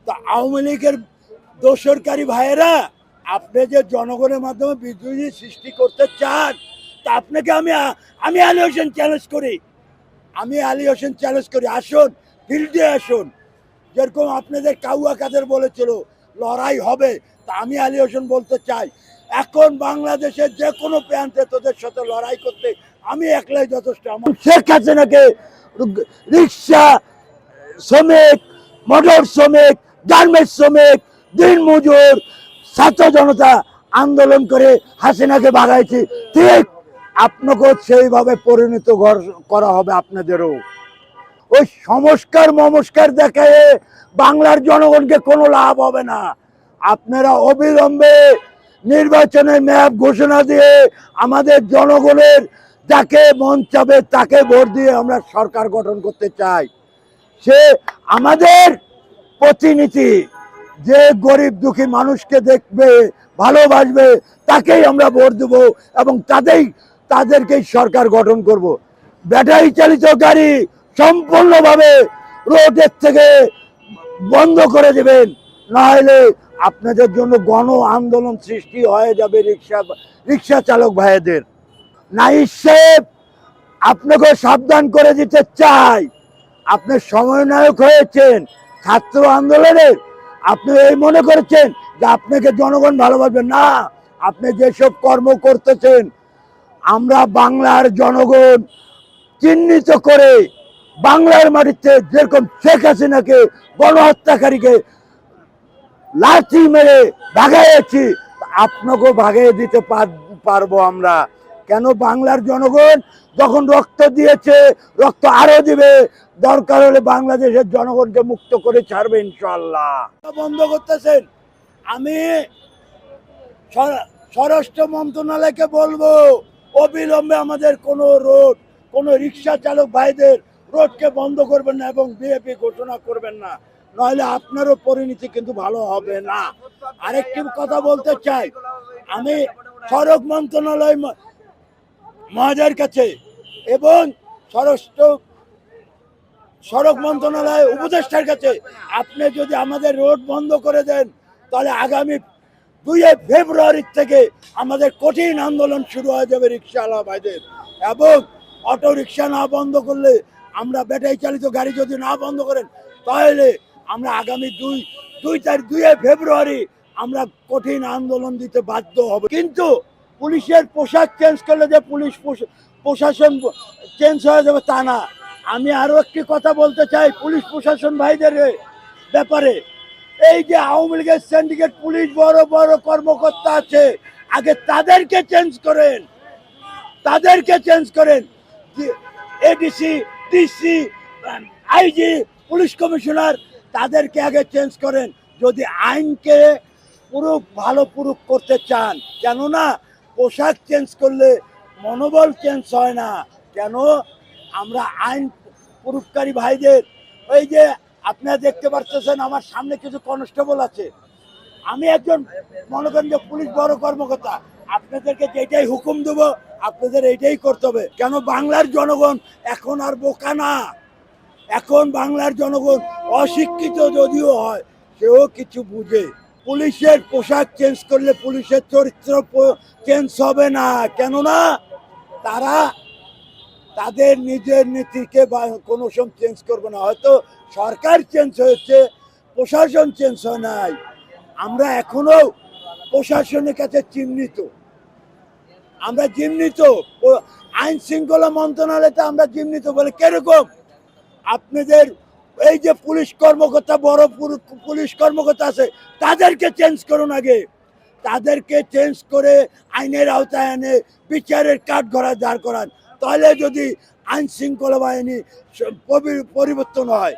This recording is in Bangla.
তো আওয়ামী লীগের দোসরকারী ভাইয়েরা আপনি যে জনগণের মাধ্যমে বিদ্রোহী সৃষ্টি করতে চান, তা আপনাকে আমি আলী হোসেন চ্যালেঞ্জ করি, আসুন ফিল্ডে আসুন। যেরকম আপনাদের কাউয়া কাদের বলেছিল লড়াই হবে, তা আমি আলী হোসেন বলতে চাই এখন বাংলাদেশের যে কোনো প্রান্তে তোদের সাথে লড়াই করতে আমি একলাই যথেষ্ট। আমার শেখ হাসিনাকে রিক্সা শ্রমিক, মোটর শ্রমিক, গার্মেন্টস শ্রমিক, দিনমজুর, ছাত্র জনতা আন্দোলন করে হাসিনাকে ভাগাইছি, ঠিক আপনাকেও সেইভাবে পরিণত করা হবে আপনাদেরও। ওই মমস্কার দেখায় বাংলার জনগণকে কোনো লাভ হবে না। আপনারা অবিলম্বে নির্বাচনের ম্যাপ ঘোষণা দিয়ে আমাদের জনগণের যাকে মন চাবে তাকে ভোট দিয়ে আমরা সরকার গঠন করতে চাই। সে আমাদের প্রতিনিধি, যে গরিব দুঃখী মানুষকে দেখবে, ভালোবাসবে, তাকেই আমরা ভোট দেবো এবং তাদেরকেই সরকার গঠন করব। ব্যাটারি চালিত গাড়ি সম্পূর্ণভাবে রোডের থেকে বন্ধ করে দেবেন, নাহলে আপনাদের জন্য গণ আন্দোলন সৃষ্টি হয়ে যাবে রিক্সা চালক ভাইদের। নাইস সাহেব, আপনাকে সাবধান করে দিতে চাই, আপনি সমন্বয়ক হয়েছেন ছাত্র আন্দোলনের, আপনি এই মনে করেছেন যে আপনাকে জনগণ ভালোবাসবে না। আপনি যেসব কর্ম করতেছেন, আমরা বাংলার জনগণ চিহ্নিত করে বাংলার মাটিতে যেরকম শেখ হাসিনাকে গণহত্যাকারীকে লাঠি মেরে ভাগাইছি, আপনাকেও ভাগিয়ে দিতে পারবো আমরা। কেন? বাংলার জনগণ যখন রক্ত দিয়েছে, রক্ত আরো দিবে, দরকার হলে বাংলাদেশের জনগণকে মুক্ত করে ছাড়বে ইনশাল্লাহ। বন্ধ করতেছেন, আমি স্বরাষ্ট্র মন্ত্রণালয়কে বলবো অবিলম্বে আমাদের কোনো রিক্সা চালক ভাইদের রোডকে বন্ধ করবেন না এবং বিএপি ঘোষণা করবেন না, নইলে আপনারও পরিণতি কিন্তু ভালো হবে না। আরেকটি কথা বলতে চাই, আমি সড়ক মন্ত্রণালয় মহাজয়ের কাছে এবং সড়ক মন্ত্রণালয় উপদেষ্টার কাছে, আপনি যদি আমাদের রোড বন্ধ করে দেন তাহলে আগামী 2 ফেব্রুয়ারি থেকে আমাদের কঠিন আন্দোলন শুরু হয়ে যাবে রিক্সাওয়ালা ভাইদের। এবং অটো রিক্সা না বন্ধ করলে, আমরা ব্যাটারি চালিত গাড়ি যদি না বন্ধ করেন, তাহলে আমরা আগামী 2 ফেব্রুয়ারি আমরা কঠিন আন্দোলন দিতে বাধ্য হব। কিন্তু পুলিশের পোশাক চেঞ্জ করলে যে প্রশাসন চেঞ্জ হয়ে যাবে তা না। আমি আরো একটি কথা বলতে চাই পুলিশ প্রশাসন ভাইদের ব্যাপারে। এই যে আওয়ামী লীগের সিন্ডিকেট পুলিশ বড় বড় কর্মকর্তা আছে, আগে তাদেরকে চেঞ্জ করেন, ADC, DC, IG, police commissioner, তাদেরকে আগে চেঞ্জ করেন যদি আইনকে ভালো প্রুফ করতে চান। কেননা পোশাক চেঞ্জ করলে মনোবল চেঞ্জ হয় না। কেন? আমরা আইন প্রুফকারী ভাইদের, ওই যে আপনারা দেখতে পাচ্ছেন আমার সামনে কিছু কনস্টেবল আছে, আমি একজন মনে করেন যে পুলিশ বড় কর্মকর্তা, আপনাদেরকে যেটাই হুকুম দেব আপনাদের এইটাই করতে হবে। কেন? বাংলার জনগণ এখন আর বোকা না, এখন বাংলার জনগণ অশিক্ষিত যদিও হয়, সেও কিছু বুঝে। পুলিশের পোশাক চেঞ্জ করলে পুলিশের চরিত্র চেঞ্জ হবে না। কেননা তারা তাদের নিজের নীতিকে কোনো সময় চেঞ্জ করবে না। হয়তো সরকার চেঞ্জ হয়েছে, প্রশাসন চেঞ্জ হয় নাই। আমরা এখনো প্রশাসনের কাছে চিহ্নিত, আইন শৃঙ্খলা মন্ত্রণালয়তে আমরা চিহ্নিত বলে। কিরকম? আপনাদের এই যে পুলিশ কর্মকর্তা, বড় পুলিশ কর্মকর্তা আছে, তাদেরকে চেঞ্জ করুন আগে, তাদেরকে চেঞ্জ করে আইনের আওতায় এনে বিচারের কাঠ দাঁড় করান, তাহলে যদি আইন শৃঙ্খলা বাহিনী পরিবর্তন হয়।